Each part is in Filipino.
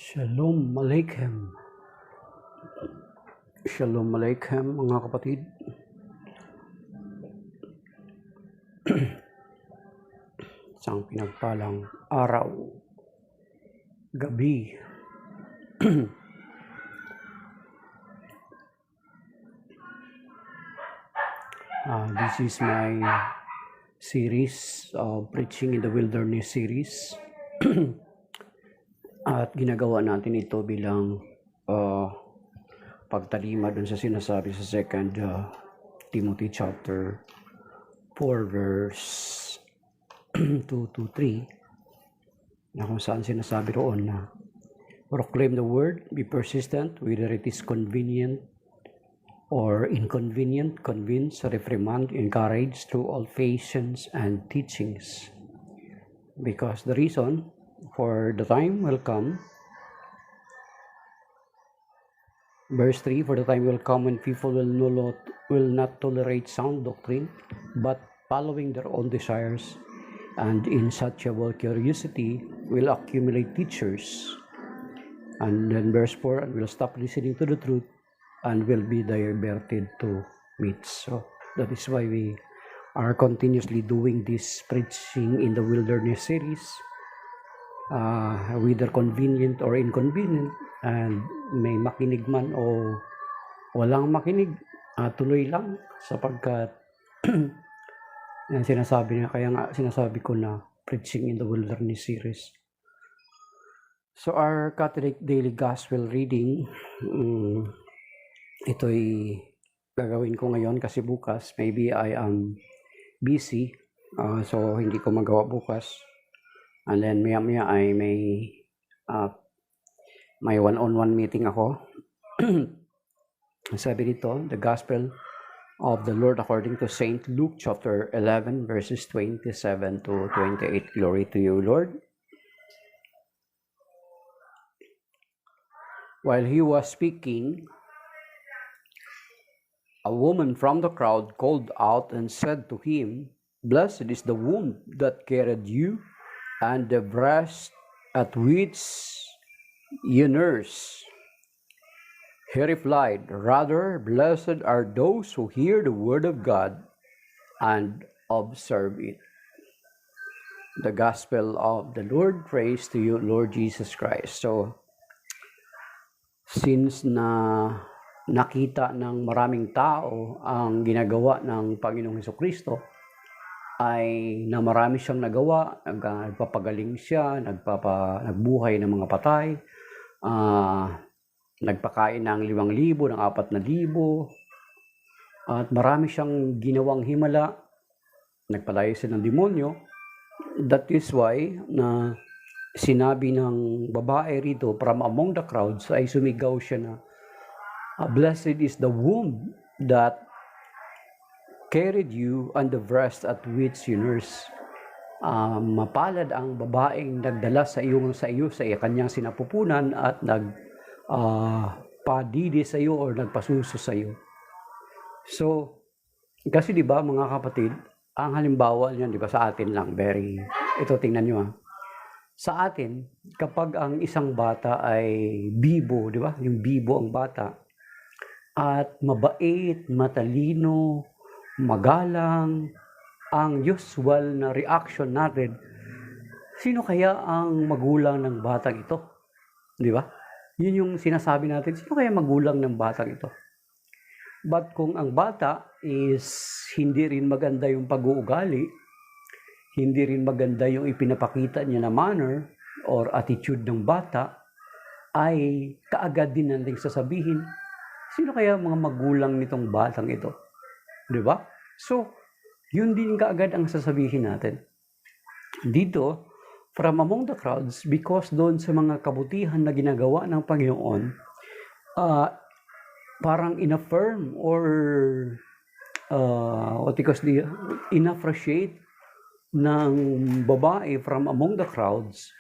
Shalom Aleichem. Shalom Aleichem mga kapatid. Isang pinagpalang araw, gabi. This is my series of Preaching in the Wilderness series. At ginagawa natin ito bilang pagtalima dun sa sinasabi sa 2 Timothy chapter 4 verse 2 to 3, na kung saan sinasabi roon na proclaim the word, be persistent, whether it is convenient or inconvenient, convince, reprimand, encourage through all patience and teachings. Because the reason, for the time will come, verse 3, for the time will come when people will not tolerate sound doctrine, but following their own desires and insatiable curiosity will accumulate teachers. And then verse 4, and will stop listening to the truth and will be diverted to myths. So that is why we are continuously doing this Preaching in the Wilderness series, whether convenient or inconvenient, and may makinig man o walang makinig, tuloy lang, sapagkat yan sinasabi niya, kaya nga sinasabi ko na Preaching in the Wilderness series. So our Catholic Daily Gospel reading, ito'y gagawin ko ngayon kasi bukas maybe I am busy, so hindi ko magawa bukas. And then maya ay may one-on-one meeting ako. Sabi dito, the Gospel of the Lord according to Saint Luke chapter 11 verses 27 to 28. Glory to you, Lord. While he was speaking, a woman from the crowd called out and said to him, "Blessed is the womb that carried you, and the breast at which you nurse." He replied, "Rather, blessed are those who hear the word of God and observe it." The Gospel of the Lord. Praise to you, Lord Jesus Christ. So, since nakita ng maraming tao ang ginagawa ng Panginoong Hesukristo, ay na marami siyang nagawa, nagpapagaling siya, nagbuhay ng mga patay, nagpakain ng 5,000, ng 4,000, at marami siyang ginawang himala, nagpalaya siya ng demonyo. That is why na sinabi ng babae rito from among the crowds, ay sumigaw siya na, "Blessed is the womb that carried you and the breast at which you nurse." Mapalad ang babaeng nagdala sa iyo sa kanyang sinapupunan at nagpadidi sa iyo o nagpasuso sa iyo. So, kasi di ba mga kapatid, ang halimbawa niyan, di ba, sa atin lang, ito tingnan niyo sa atin, kapag ang isang bata ay bibo, di ba, yung bibo ang bata, at mabait, matalino, magalang, ang usual na reaction natin, sino kaya ang magulang ng batang ito? Di ba? Yun yung sinasabi natin, sino kaya magulang ng batang ito? But kung ang bata is hindi rin maganda yung pag-uugali, hindi rin maganda yung ipinapakita niya na manner or attitude ng bata, ay kaagad din nating sasabihin, sino kaya mga magulang nitong batang ito? Di ba? So, yun din kaagad ang sasabihin natin. Dito, from among the crowds, because doon sa mga kabutihan na ginagawa ng Panginoon, parang in-affirm or in-appreciate ng babae from among the crowds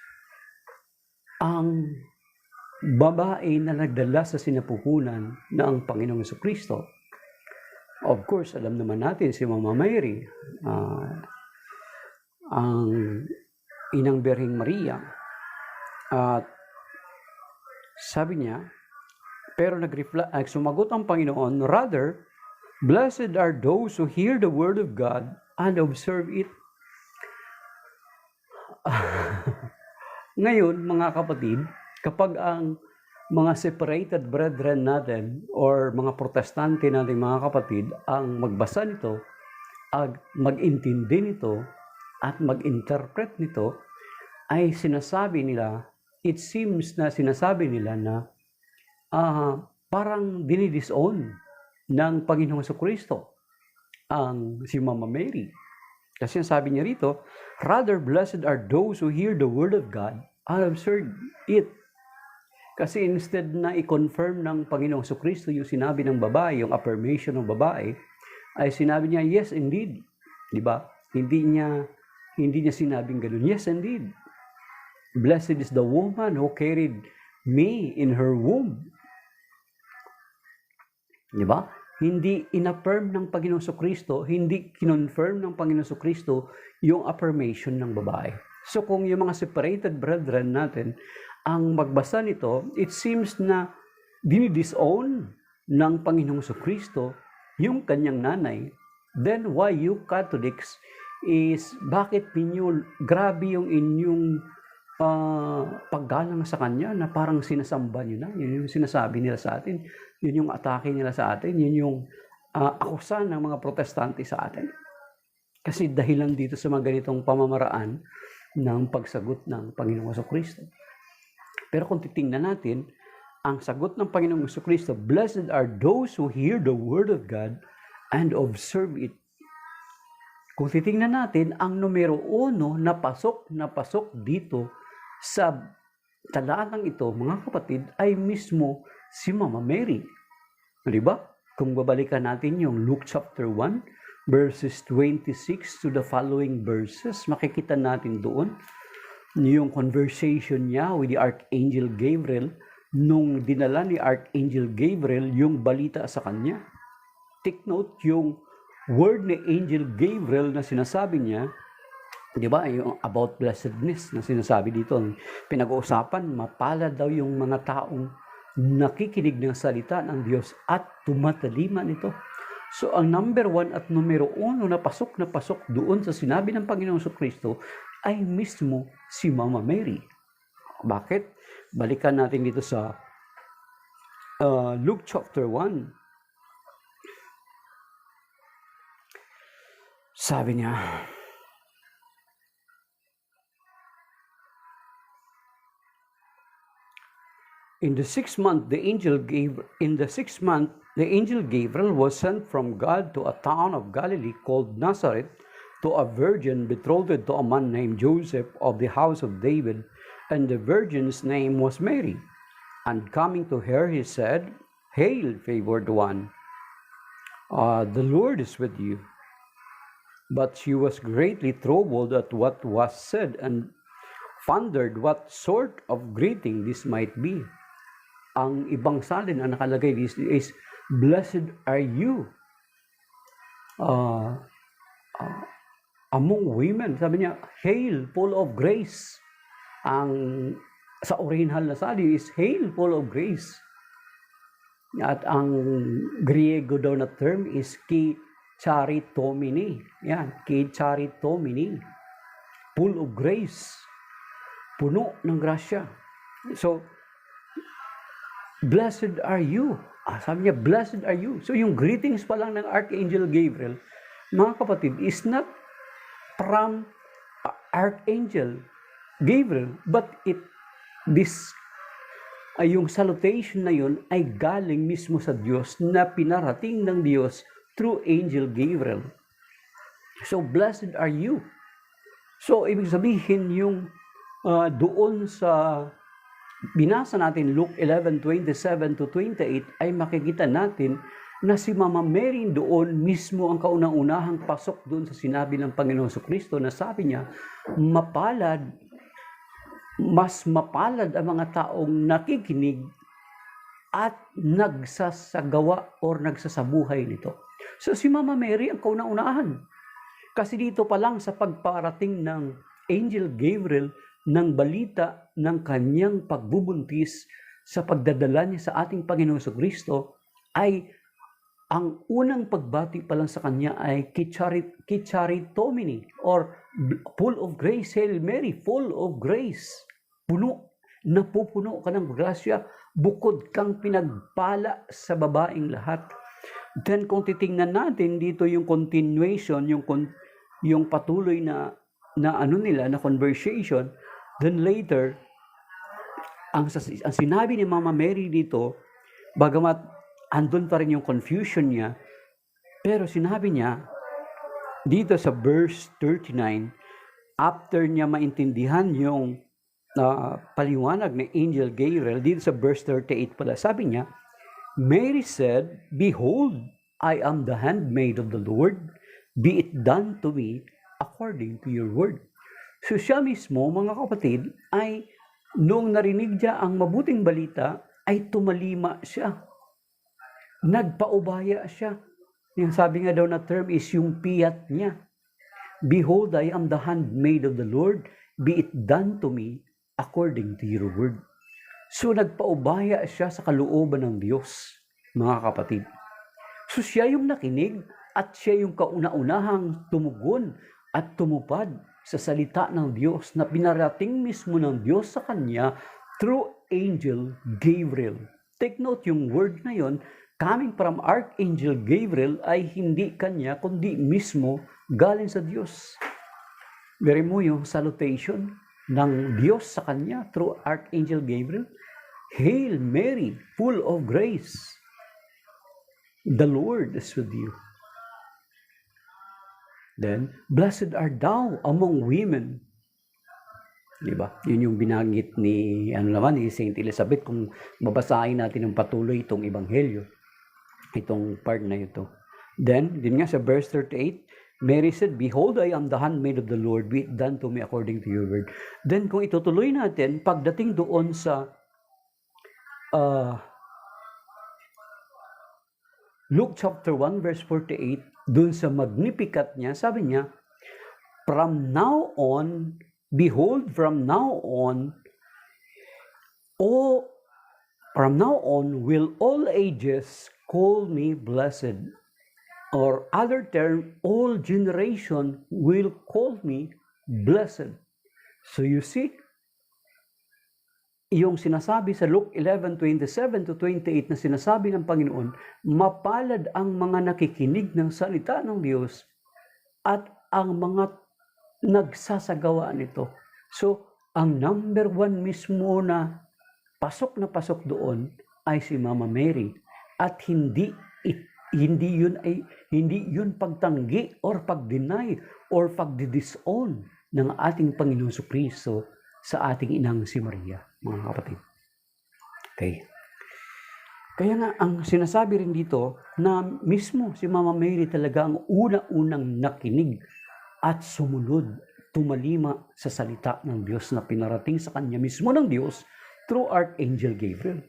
ang babae na nagdala sa sinapupunan na ang Panginoong Hesukristo. Of course, alam naman natin si Mama Mary, ang Inang Birheng Maria, at Sabi niya, pero sumagot ang Panginoon, rather, blessed are those who hear the word of God and observe it. Ngayon, mga kapatid, kapag ang mga separated brethren natin or mga protestante natin, mga kapatid, ang magbasa nito, mag-intindi nito, at mag-interpret nito, ay sinasabi nila, it seems na sinasabi nila na parang dinidisown ng Panginoong Jesucristo ang si Mama Mary. Kasi sabi niya rito, rather blessed are those who hear the word of God and observe it. Kasi instead na i-confirm ng Panginoong Jesucristo yung sinabi ng babae, yung affirmation ng babae, ay sinabi niya, yes indeed. Di ba? Hindi niya sinabing ganun. Yes indeed. Blessed is the woman who carried me in her womb. Di ba? Hindi in-affirm ng Panginoong Jesucristo, hindi kinonfirm ng Panginoong Jesucristo yung affirmation ng babae. So kung yung mga separated brethren natin, ang magbasa nito, it seems na dinidisown ng Panginoong Jesucristo yung kanyang nanay. Then why you Catholics is bakit ninyo grabe yung inyong paggalang sa kanya na parang sinasamba nyo na. Yun yung sinasabi nila sa atin. Yun yung atake nila sa atin. Yun yung akusan ng mga protestante sa atin. Kasi dahilan dito sa mga ganitong pamamaraan ng pagsagot ng Panginoong Jesucristo. Pero kung titingnan natin, ang sagot ng Panginoong Jesucristo, blessed are those who hear the word of God and observe it. Kung titingnan natin, ang numero 1 na pasok dito sa talatang ito, mga kapatid, ay mismo si Mama Mary. Diba? Kung babalikan natin yung Luke chapter 1, verses 26 to the following verses, makikita natin doon yung conversation niya with the Archangel Gabriel nung dinala ni Archangel Gabriel yung balita sa kanya. Take note yung word ni Angel Gabriel na sinasabi niya, di ba, yung about blessedness na sinasabi dito, pinag-uusapan, mapalad daw yung mga taong nakikinig ng salita ng Diyos at tumataliman ito. So, ang number 1 at numero 1 na pasok doon sa sinabi ng Panginoong Jesucristo ay mismo si Mama Mary. Bakit? Balikan natin dito sa Luke chapter 1. Sabi niya, in the sixth month, the angel Gabriel was sent from God to a town of Galilee called Nazareth to a virgin betrothed to a man named Joseph of the house of David, and the virgin's name was Mary. And coming to her, he said, Hail, favored one, the Lord is with you. But she was greatly troubled at what was said and wondered what sort of greeting this might be. Ang ibang salin na nakalagay is blessed are you among women. Sabi niya, hail, full of grace. Ang sa original na salin is hail, full of grace. At ang Griego daw na term is ki charitomini. Yan, ki charitomini. Full of grace. Puno ng grasya. So, blessed are you. Sabi niya, blessed are you. So, yung greetings pa lang ng Archangel Gabriel, mga kapatid, is not from Archangel Gabriel, but yung salutation na yun ay galing mismo sa Diyos na pinarating ng Diyos through Angel Gabriel. So, blessed are you. So, ibig sabihin yung doon sa binasa natin, Luke 11:27 to 28, ay makikita natin na si Mama Mary doon mismo ang kaunang-unahang pasok doon sa sinabi ng Panginoon Jesucristo na sabi niya, mas mapalad ang mga taong nakikinig at nagsasagawa or nagsasabuhay nito. So si Mama Mary ang kaunang-unahan. Kasi dito pa lang sa pagparating ng Angel Gabriel ng balita ng kanyang pagbubuntis sa pagdadala niya sa ating Panginoong Kristo ay ang unang pagbati pa lang sa kanya ay Kicharitomini or full of grace, Hail Mary, full of grace. Napupuno ka ng grasya, bukod kang pinagpala sa babaeng lahat. Then kung titingnan natin dito yung continuation, yung patuloy na conversation, then later, ang sinabi ni Mama Mary dito, bagamat andun pa rin yung confusion niya, pero sinabi niya dito sa verse 39, after niya maintindihan yung paliwanag ng Angel Gabriel, dito sa verse 38 pala, sabi niya, Mary said, Behold, I am the handmaid of the Lord, be it done to me according to your word. So siya mismo, mga kapatid, ay noong narinig niya ang mabuting balita, ay tumalima siya. Nagpaubaya siya. Yung sabi nga daw na term is yung piyat niya. Behold, I am the handmaid of the Lord, be it done to me according to your word. So nagpaubaya siya sa kalooban ng Diyos, mga kapatid. So siya yung nakinig at siya yung kauna-unahang tumugon at tumupad sa salita ng Diyos na pinarating mismo ng Diyos sa kanya through Angel Gabriel. Take note, yung word na yon coming from Archangel Gabriel ay hindi kanya kundi mismo galing sa Diyos. Very mo yung salutation ng Diyos sa kanya through Archangel Gabriel. Hail Mary, full of grace. The Lord is with you. Then, blessed art thou among women. Diba? Yun yung binanggit ni Saint Elizabeth kung babasahin natin ng patuloy itong ebanghelyo. Itong part na ito. Then, din nga sa verse 38, Mary said, Behold, I am the handmaid of the Lord, be it done to me according to your word. Then, kung itutuloy natin, pagdating doon sa Luke chapter 1, verse 48, doon sa Magnificat niya, sabi niya, From now on, behold, from now on will all ages call me blessed. Or other term, all generation will call me blessed. So you see, yung sinasabi sa Luke 11:27 to 28 na sinasabi ng Panginoon, mapalad ang mga nakikinig ng salita ng Diyos at ang mga nagsasagawa nito. So, ang number one mismo na pasok doon ay si Mama Mary. At hindi yun pagtanggi or pagdeny or pagdidisown ng ating Panginoon Jesucristo sa ating inang si Maria, mga kapatid. Okay. Kaya nga, ang sinasabi rin dito na mismo si Mama Mary talaga ang una-unang nakinig at sumunod, tumalima sa salita ng Diyos na pinarating sa kanya mismo ng Diyos through Archangel Gabriel.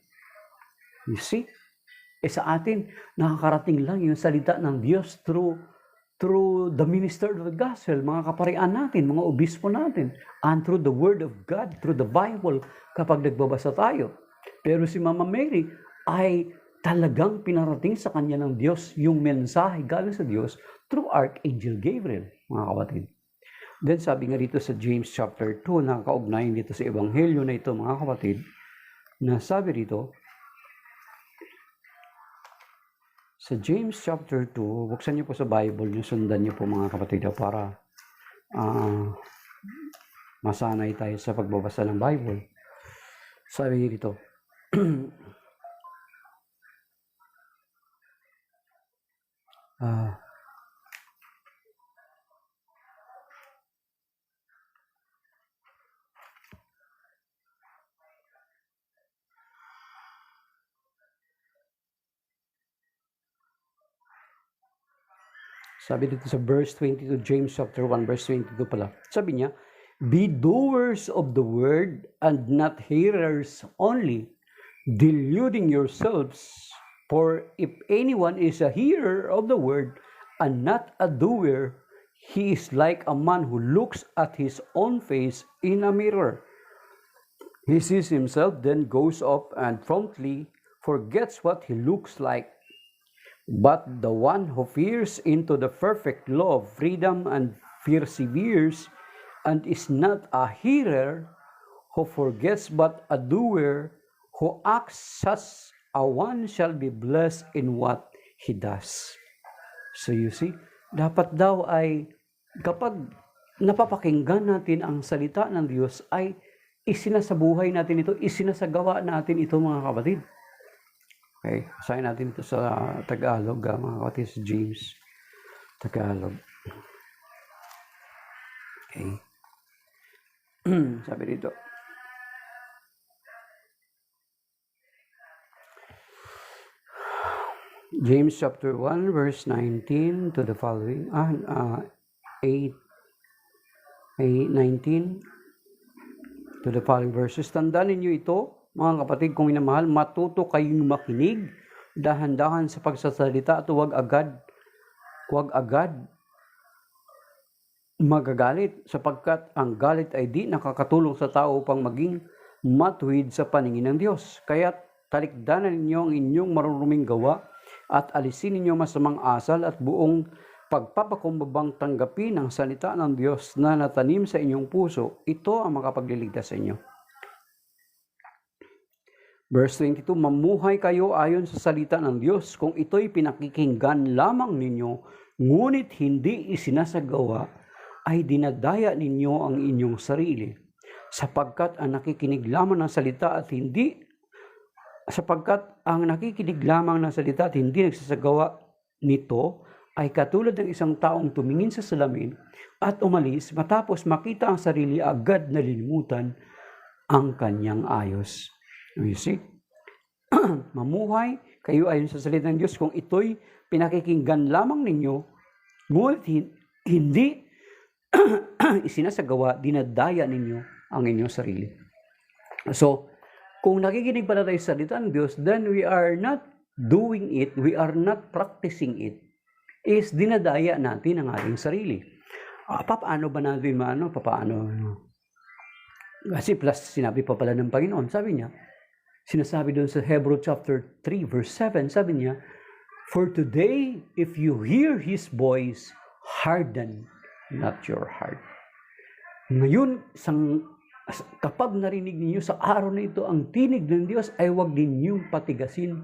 You see? Sa atin, nakakarating lang yung salita ng Diyos through the minister of the gospel, mga kaparian natin, mga obispo natin, and through the word of God, through the Bible, kapag nagbabasa tayo. Pero si Mama Mary ay talagang pinarating sa kanya ng Diyos yung mensahe galing sa Diyos through Archangel Gabriel, mga kapatid. Then sabi nga dito sa James chapter 2, nakakaugnayan dito sa ebanghelyo na ito, mga kapatid, na sabi dito, sa James chapter 2, buksan niyo po sa Bible niyo, sundan niyo po mga kapatid para masanay tayo sa pagbabasa ng Bible. Sabi dito, sabi dito sa verse 22, James chapter 1, verse 22 pala. Sabi niya, Be doers of the word and not hearers only, deluding yourselves. For if anyone is a hearer of the word and not a doer, he is like a man who looks at his own face in a mirror. He sees himself, then goes off and promptly forgets what he looks like. But the one who fears into the perfect law of freedom and perseveres, and is not a hearer who forgets but a doer who acts as a one shall be blessed in what he does. So you see, dapat daw ay kapag napapakinggan natin ang salita ng Diyos ay isinasabuhay natin ito, isinasagawa natin ito mga kapatid. Okay, basahin natin ito sa Tagalog, mga kapatid, sa James, Tagalog. Okay. Sabi dito. James chapter 1 verse 19 to the following. 19 to the following verses. Tandaan ninyo ito, mga kapatid, kung minamahal, matuto kayong makinig, dahan-dahan sa pagsasalita at huwag agad magagalit, sapagkat ang galit ay di nakakatulong sa tao upang maging matuwid sa paningin ng Diyos. Kaya talikdanan ninyo ang inyong maruruming gawa at alisin ninyo masamang asal at buong pagpapakumbabang tanggapin ang salita ng Diyos na natanim sa inyong puso. Ito ang makapagliligtas sa inyo. Verse 22, mamuhay kayo ayon sa salita ng Diyos kung ito'y pinakikinggan lamang ninyo, ngunit hindi isinasagawa, ay dinadaya ninyo ang inyong sarili. Sapagkat ang nakikinig lamang ng salita at hindi nagsasagawa nito ay katulad ng isang taong tumingin sa salamin at umalis matapos makita ang sarili, agad nalilimutan ang kanyang ayos. You see? Mamuhay kayo ayon sa salita ng Diyos kung ito'y pinakikinggan lamang ninyo, ngunit hindi isinasagawa, dinadaya ninyo ang inyong sarili. So, kung nakikinig pala tayo sa salita ng Diyos, then we are not doing it, we are not practicing it, is dinadaya natin ang ating sarili. Paano ba natin paano? Kasi plus sinabi pa pala ng Panginoon, sinasabi doon sa Hebrew chapter 3 verse 7, sabi niya, for today, if you hear His voice, harden not your heart. Ngayon, kapag narinig ninyo sa araw na ito ang tinig ng Diyos, ay huwag ninyong patigasin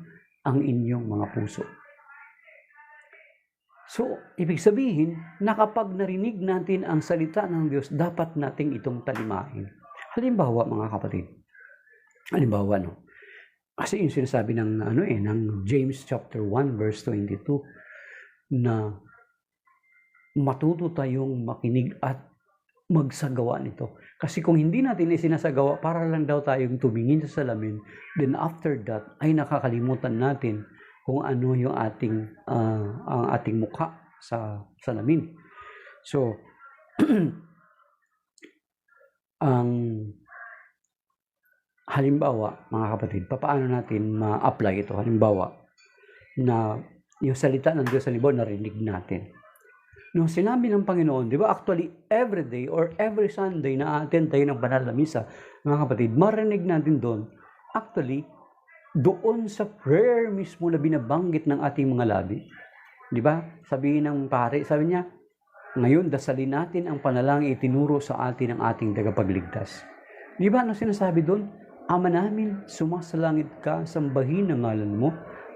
ang inyong mga puso. So, ibig sabihin na kapag narinig natin ang salita ng Diyos, dapat nating itong talimahin. Halimbawa, mga kapatid. Kasi yung sinasabi ng James chapter 1 verse 22 na matuto tayong makinig at magsagawa nito. Kasi kung hindi natin isinasagawa, para lang daw tayong tumingin sa salamin, then after that ay nakakalimutan natin kung ano yung ang ating mukha sa salamin. So, ang halimbawa, mga kapatid, paano natin ma-apply ito? Halimbawa, na yung salita ng Diyos, halimbawa, narinig natin. Nung sinabi ng Panginoon, di ba, actually, every day or every Sunday na attend tayo ng banal na misa, mga kapatid, marinig natin doon, actually, doon sa prayer mismo na binabanggit ng ating mga labi. Di ba? Sabihin ng pare, sabi niya, ngayon, dasalin natin ang panalangin itinuro sa atin ng ating tagapagligtas. Di ba? Ano sinasabi doon? Ama namin, sumasalangit ka, sambahin ang ngalan mo,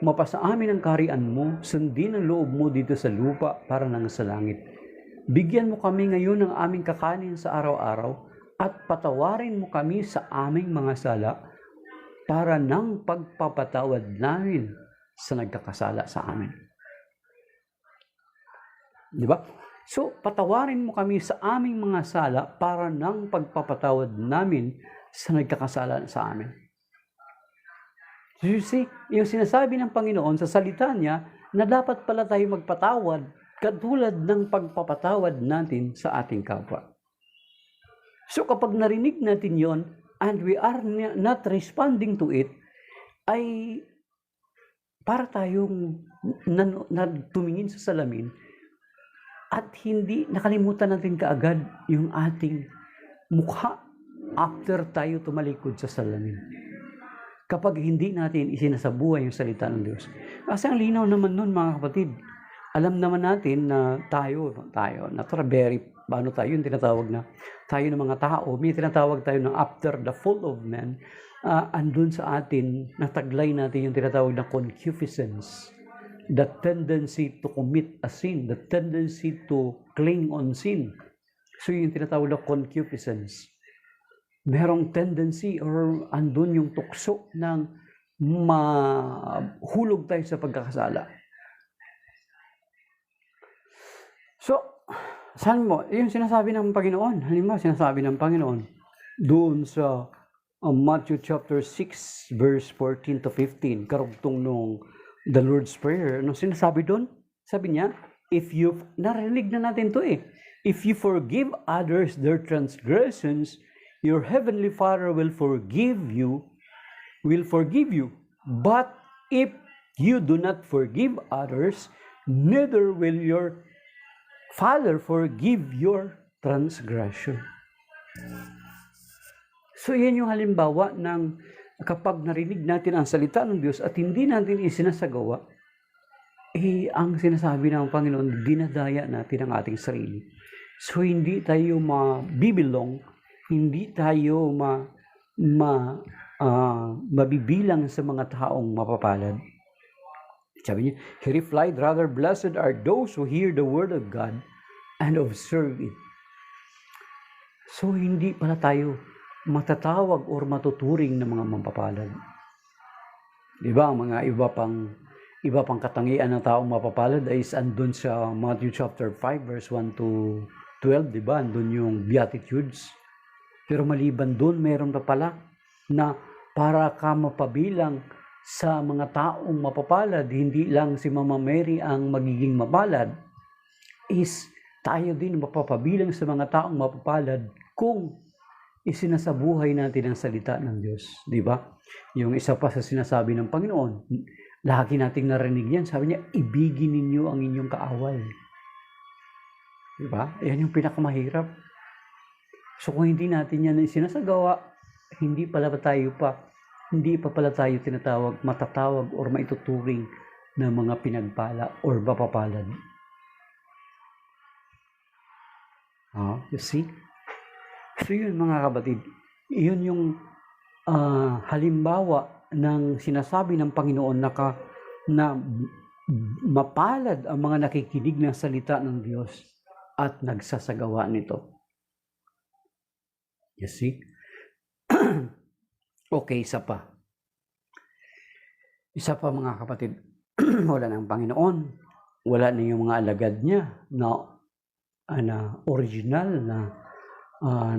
mapasa amin ang kaharian mo, sundin ang loob mo dito sa lupa para nang sa langit. Bigyan mo kami ngayon ng aming kakanin sa araw-araw at patawarin mo kami sa aming mga sala para nang pagpapatawad namin sa nagkakasala sa amin. Di ba? So, patawarin mo kami sa aming mga sala para nang pagpapatawad namin sa nagkakasala sa amin. So you see, yung sinasabi ng Panginoon sa salita niya na dapat pala tayo magpatawad katulad ng pagpapatawad natin sa ating kapwa. So kapag narinig natin yon and we are not responding to it, ay para tayong tumingin sa salamin at hindi nakalimutan natin kaagad yung ating mukha. after tayo tumalikod sa salamin. Kapag hindi natin isinasabuhay yung salita ng Diyos. Kasi ang linaw naman nun, mga kapatid. Alam naman natin na tayo, paano tayo, yung tinatawag na tayo ng mga tao, may tinatawag tayo ng after the fall of man, andun sa atin, nataglay natin yung tinatawag na concupiscence, the tendency to commit a sin, the tendency to cling on sin. So yung tinatawag na concupiscence. Merong tendency or andun yung tukso ng mahulog tayo sa pagkakasala. So, saan mo? Yung sinasabi ng Panginoon. Halimbawa, sinasabi ng Panginoon doon sa Matthew chapter 6 verse 14 to 15, karugtong nung the Lord's Prayer. Ano sinasabi doon? Sabi niya, narinig na natin to if you forgive others their transgressions, your heavenly Father will forgive you. But if you do not forgive others, neither will your Father forgive your transgression. So yan yung halimbawa ng kapag narinig natin ang salita ng Diyos at hindi natin isinasagawa, ang sinasabi ng Panginoon, dinadaya natin ang ating sarili. So hindi tayo mabibilong, hindi tayo mabibilang sa mga taong mapapalad. Sabi niya, he replied, rather blessed are those who hear the word of God and observe it. So hindi pala tayo matatawag or matuturing ng mga mapapalad. Diba, ang mga iba pang katangian ng taong mapapalad ay andun sa Matthew chapter 5 verse 1 to 12, diba? Andun yung Beatitudes. Pero maliban doon, meron pa pala na para ka mapabilang sa mga taong mapapalad, hindi lang si Mama Mary ang magiging mapalad, is tayo din mapapabilang sa mga taong mapapalad kung isinasabuhay natin ang salita ng Diyos. Di ba? Yung isa pa sa sinasabi ng Panginoon, lagi nating narinig yan. Sabi niya, ibigin ninyo ang inyong kaaway. Di ba? Yan yung pinakamahirap. So kung hindi natin yan sinasagawa, hindi pa pala tayo matatawag or maituturing na mga pinagpala or mapapalad. You see? So yun mga kapatid, yun yung halimbawa ng sinasabi ng Panginoon na mapalad ang mga nakikinig ng salita ng Diyos at nagsasagawa nito. You see? Okay, isa pa mga kapatid, wala ng Panginoon, wala na yung mga alagad niya na original na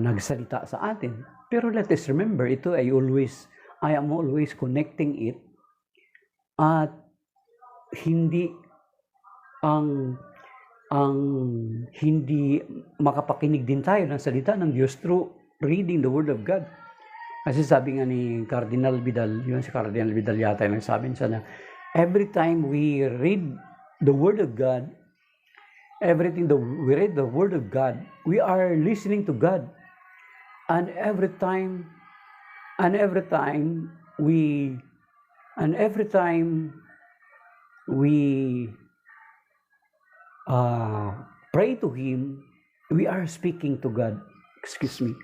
nagsalita sa atin. Pero let us remember, I am always connecting it at hindi hindi makapakinig din tayo ng salita ng Diyos through reading the Word of God. Kasi sabi nga ni Cardinal Vidal, yun si Cardinal Vidal yata yung nagsabi niya na every time we read the Word of God, we read the Word of God, we are listening to God. And every time we pray to Him, we are speaking to God. Excuse me.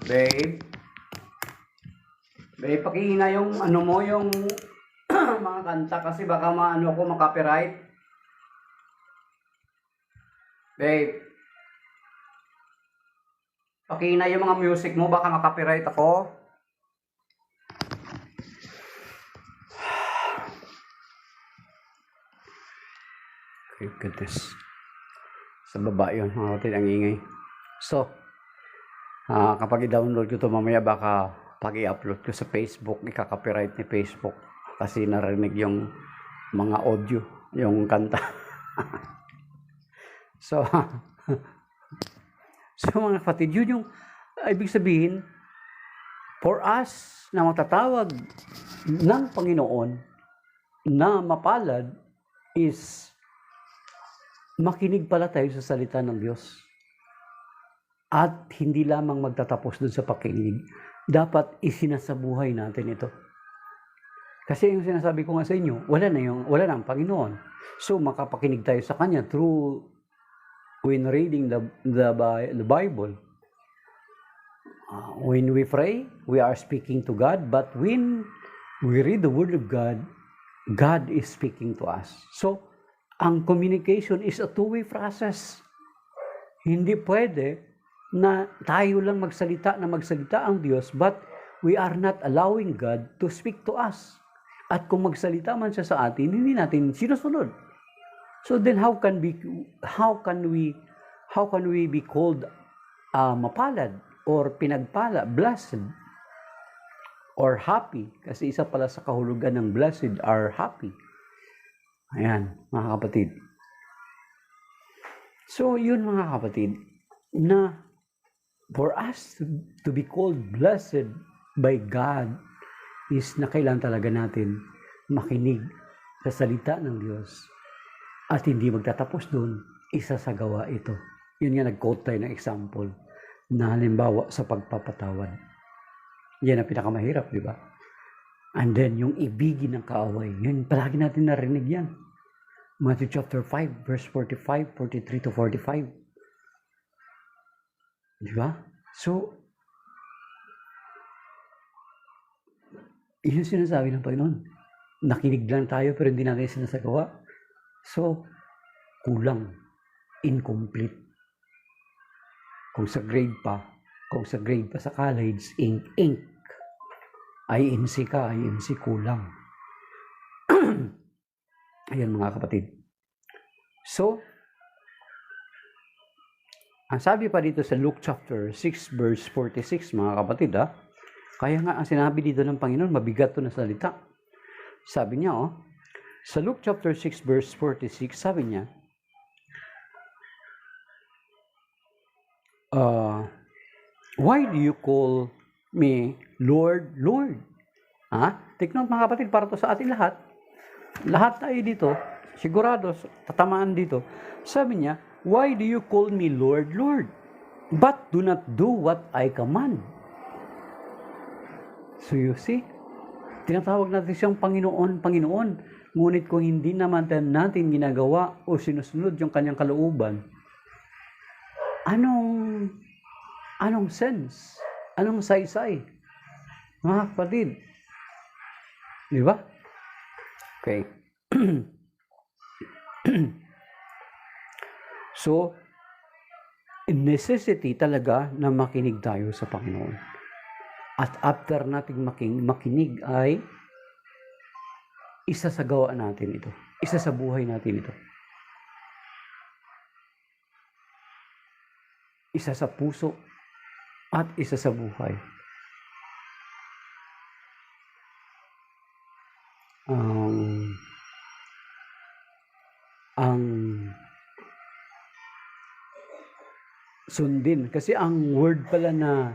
Babe, pakihina yung yung mga kanta kasi baka ma-copyright. Babe, pakihina yung mga music mo, baka ma-copyright ako. Okay, goodness. Sa baba yun, mga kapatid, ang ingay. So, kapag i-download ko ito mamaya, baka pag i-upload ko sa Facebook, ika-copyright ni Facebook kasi narinig yung mga audio, yung kanta. So mga kapatid, yun yung ibig sabihin, for us na matatawag ng Panginoon na mapalad is makinig pala tayo sa salita ng Diyos. At hindi lamang magtatapos dun sa pakinig, dapat isinasabuhay natin ito. Kasi yung sinasabi ko nga sa inyo, wala na ang Panginoon. So makapakinig tayo sa Kanya through when reading the Bible. When we pray, we are speaking to God, but when we read the Word of God, God is speaking to us. So, ang communication is a two-way process. Hindi pwede na tayo lang magsalita ang Diyos, but we are not allowing God to speak to us. At kung magsalita man siya sa atin, hindi natin sinusunod. So then how can we be called mapalad or pinagpala, blessed or happy? Kasi isa pala sa kahulugan ng blessed are happy. Ayan, mga kapatid. So yun mga kapatid, na for us to be called blessed by God is na kailangan talaga natin makinig sa salita ng Diyos at hindi magtatapos doon, isasagawa ito. Yun nga, nag-quote tayo ng example na halimbawa sa pagpapatawad. Yan ang pinakamahirap, di ba? And then yung ibigin ng kaaway, yun palagi natin narinig yan. Matthew chapter 5 verse 45, 43 to 45. Di ba? So, yun sinasabi ng Panginoon. Nakinig lang tayo pero hindi natin sinasagawa. So, kulang. Incomplete. Kung sa grade pa sa college, ink. INC ka, INC kulang. Ayan mga kapatid. So, ang sabi pa dito sa Luke chapter 6 verse 46 mga kapatid kaya nga ang sinabi dito ng Panginoon, mabigat to na salita. Sabi niya sa Luke chapter 6 verse 46, sabi niya, why do you call me Lord, Lord? Take note mga kapatid, para to sa atin lahat. Lahat tayo dito, sigurado, tatamaan dito. Sabi niya, why do you call me Lord, Lord? But do not do what I command. So you see, tinatawag natin siyang Panginoon, Panginoon. Ngunit kung hindi naman natin ginagawa o sinusunod yung kanyang kalooban, anong sense? Anong saysay? Mga kapatid. Di ba? Okay. So, necessity talaga na makinig tayo sa Panginoon. At after nating makinig ay isasagawa natin ito. Isa sa buhay natin ito. Isa sa puso at isa sa buhay. Ang sundin. Kasi ang word pala na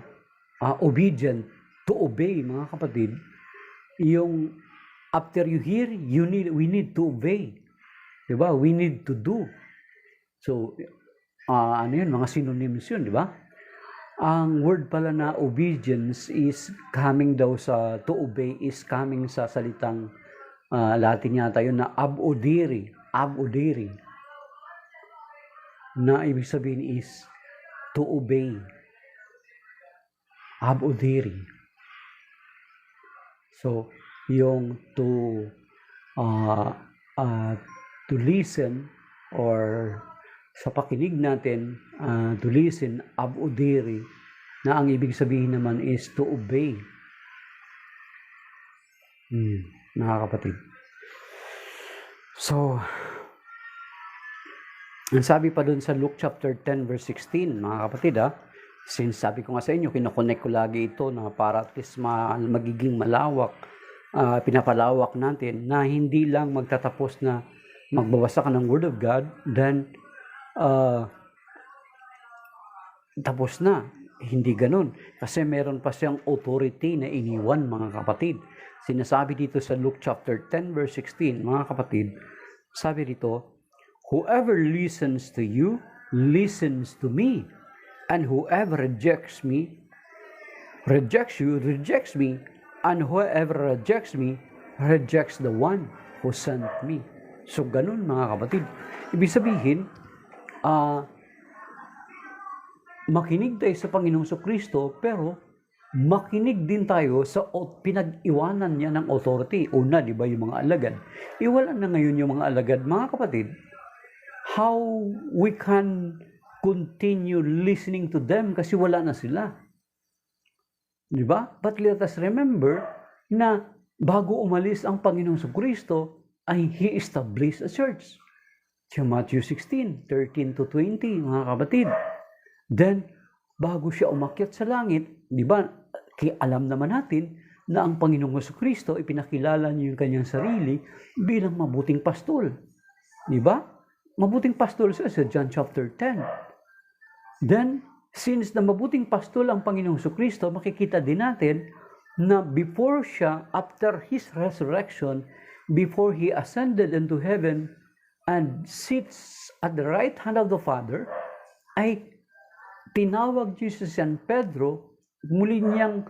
obedient, to obey, mga kapatid, yung after you hear, we need to obey. Diba? We need to do. So, mga synonyms yun, diba? Ang word pala na obedience is coming daw sa, to obey is coming sa salitang Latin yata yun na ab-udiri, na ibig sabihin is to obey. Ab-udiri. So, yung to listen or sa pakinig natin, to listen, ab-udiri, na ang ibig sabihin naman is to obey. Mga kapatid. So, ang sabi pa dun sa Luke chapter 10 verse 16, mga kapatid since sabi ko nga sa inyo, kinokonek ko lagi ito na para at least magiging malawak, pinapalawak natin na hindi lang magtatapos na magbabasa ka ng Word of God, then tapos na. Hindi ganun. Kasi meron pa siyang authority na iniwan, mga kapatid. Sinasabi dito sa Luke chapter 10 verse 16, mga kapatid, sabi dito, whoever listens to you, listens to me. And whoever rejects me, rejects you, rejects me. And whoever rejects me, rejects the one who sent me. So, ganun mga kapatid. Ibig sabihin, makinig tayo sa Panginoong Kristo, pero makinig din tayo sa pinag-iwanan niya ng authority. Una, di ba, yung mga alagad. Wala na ngayon yung mga alagad. Mga kapatid, how we can continue listening to them kasi wala na sila. Di ba? But let us remember na bago umalis ang Panginoong Kristo, ay He established a church. Sa Matthew 16, 13 to 20, mga kapatid. Then, bago siya umakyat sa langit, di ba, alam naman natin na ang Panginoong Kristo ipinakilala niya yung kanyang sarili bilang mabuting pastol. Di ba? Mabuting pastol siya sa John chapter 10. Then, since na mabuting pastol ang Panginoong Kristo, makikita din natin na before siya, after His resurrection, before He ascended into heaven and sits at the right hand of the Father, ay tinawag Jesus si San Pedro, muli niyang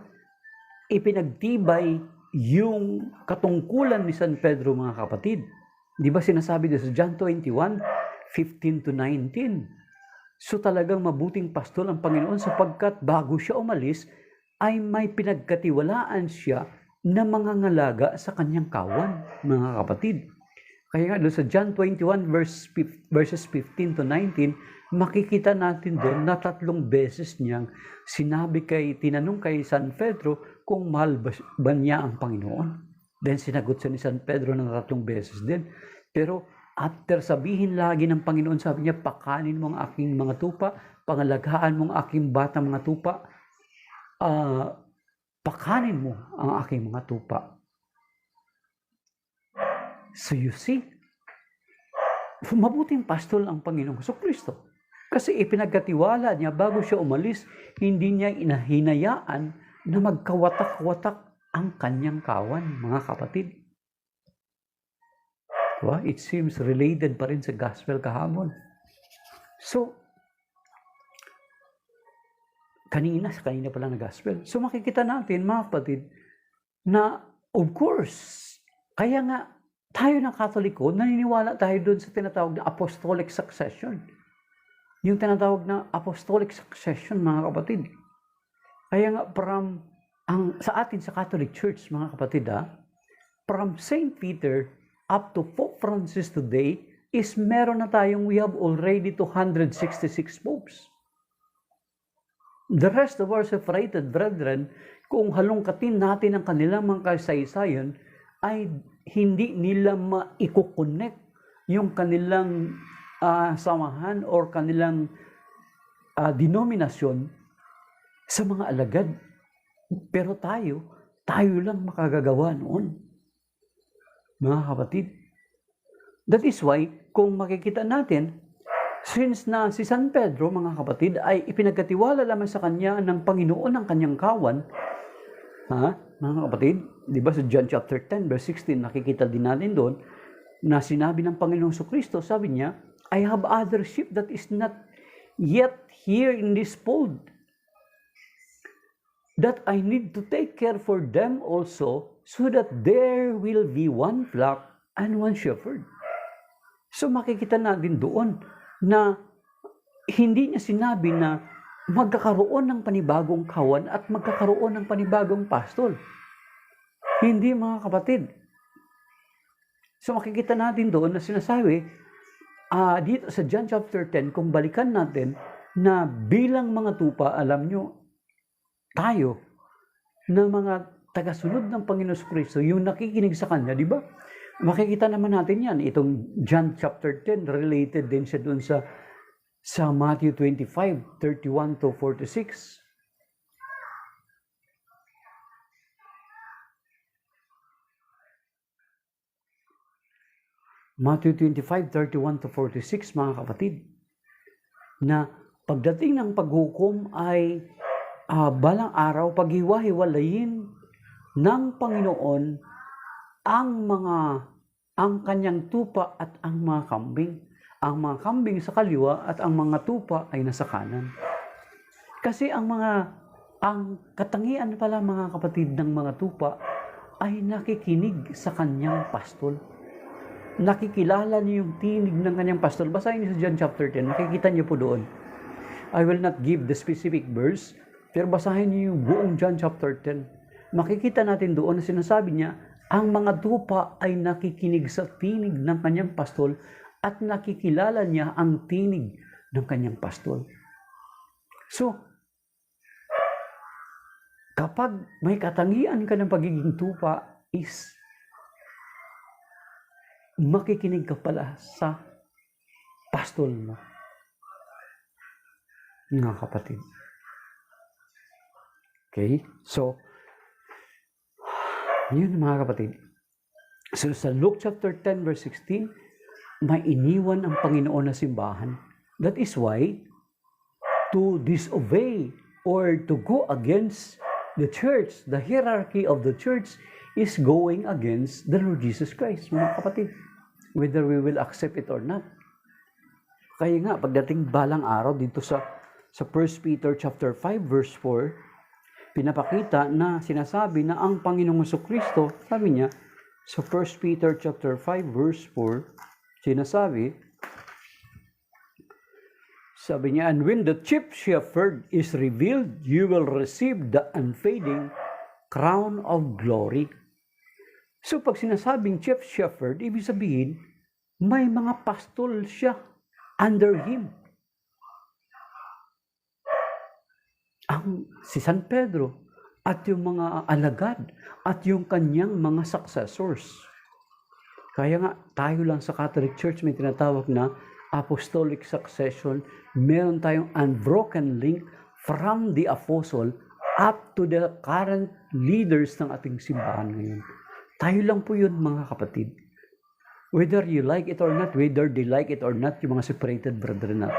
ipinagtibay yung katungkulan ni San Pedro, mga kapatid. Di ba sinasabi dito sa John 21, 15 to 19? So talagang mabuting pastol ang Panginoon sapagkat bago siya umalis, ay may pinagkatiwalaan siya na mga ngalaga sa kanyang kawan, mga kapatid. Kaya nga doon sa John 21 verses 15 to 19, makikita natin doon na 3 beses niyang tinanong kay San Pedro kung mahal ba niya ang Panginoon. Then sinagot siya ni San Pedro ng 3 beses din. Pero after sabihin lagi ng Panginoon, sabi niya, pakanin mo ang aking mga tupa, pangalagaan mo ang aking batang mga tupa, pakanin mo ang aking mga tupa. So you see, mabuting pastol ang Panginoong Kristo. Kasi ipinagkatiwala niya bago siya umalis, hindi niya hinayaan na magkawatak-watak ang kanyang kawan, mga kapatid. Diba? It seems related pa rin sa gospel kahapon. So, kanina pa lang na gospel. So makikita natin, mga kapatid, na of course, kaya nga tayo ng Katoliko, naniniwala tayo doon sa tinatawag na apostolic succession. Yung tinatawag na apostolic succession, mga kapatid. Kaya nga sa atin sa Catholic Church, mga kapatid, from St. Peter up to Pope Francis today, is meron na tayong, we have already 266 popes. The rest of our separated brethren, kung halongkatin natin ang kanilang mga kasaysayan, ay hindi nila maiko-connect yung kanilang samahan or kanilang denominasyon sa mga alagad. Pero tayo lang makagagawa noon, mga kapatid. That is why, kung makikita natin, since na si San Pedro, mga kapatid, ay ipinagkatiwala lamang sa kanya ng Panginoon ang kanyang kawan, mga kapatid, di ba sa John chapter 10, verse 16, nakikita din natin doon, na sinabi ng Panginoong Kristo, sabi niya, I have other sheep that is not yet here in this fold, that I need to take care for them also, so that there will be one flock and one shepherd. So makikita natin doon na hindi niya sinabi na magkakaroon ng panibagong kawan at magkakaroon ng panibagong pastol. Hindi, mga kapatid. So makikita natin doon na sinasabi, dito sa John chapter 10, kung balikan natin na bilang mga tupa, alam nyo, tayo, na mga tagasunod ng Panginoon Kristo, yung nakikinig sa Kanya, di ba? Makikita naman natin yan. Itong John chapter 10, related din siya doon sa Matthew 25, 31 to 46. Matthew 25, 31 to 46, mga kapatid, na pagdating ng paghukom ay balang araw, paghiwa-hiwalayin ng Panginoon ang kanyang tupa at ang mga kambing. Ang mga kambing sa kaliwa at ang mga tupa ay nasa kanan. Kasi ang katangian pala mga kapatid ng mga tupa ay nakikinig sa kanyang pastol. Nakikilala niyo yung tinig ng kanyang pastol. Basahin niyo sa John chapter 10, makikita niyo po doon. I will not give the specific verse, pero basahin niyo yung buong John chapter 10. Makikita natin doon na sinasabi niya, ang mga tupa ay nakikinig sa tinig ng kanyang pastol at nakikilala niya ang tinig ng kanyang pastol. So, kapag may katangian ka ng pagiging tupa is makikinig ka pala sa pastol mo. Mga kapatid. Okay? So, yun mga kapatid. So, sa Luke chapter 10 verse 16, may iniwan ang Panginoon na simbahan. That is why, to disobey or to go against the church, the hierarchy of the church is going against the Lord Jesus Christ, mga kapatid. Whether we will accept it or not. Kaya nga, pagdating balang araw dito sa 1 Peter chapter 5 verse 4, pinapakita na sinasabi na ang Panginoong Jesucristo, sabi niya, sa 1 Peter chapter 5 verse 4, sinasabi niya, and when the chief shepherd is revealed, you will receive the unfading crown of glory. So pag sinasabing chief shepherd, ibig sabihin, may mga pastol siya under him. Si San Pedro at yung mga alagad at yung kanyang mga successors. Kaya nga, tayo lang sa Catholic Church may tinatawag na apostolic succession. Meron tayong unbroken link from the apostle up to the current leaders ng ating simbahan ngayon. Tayo lang po yun mga kapatid. Whether you like it or not, whether they like it or not, yung mga separated brethren natin.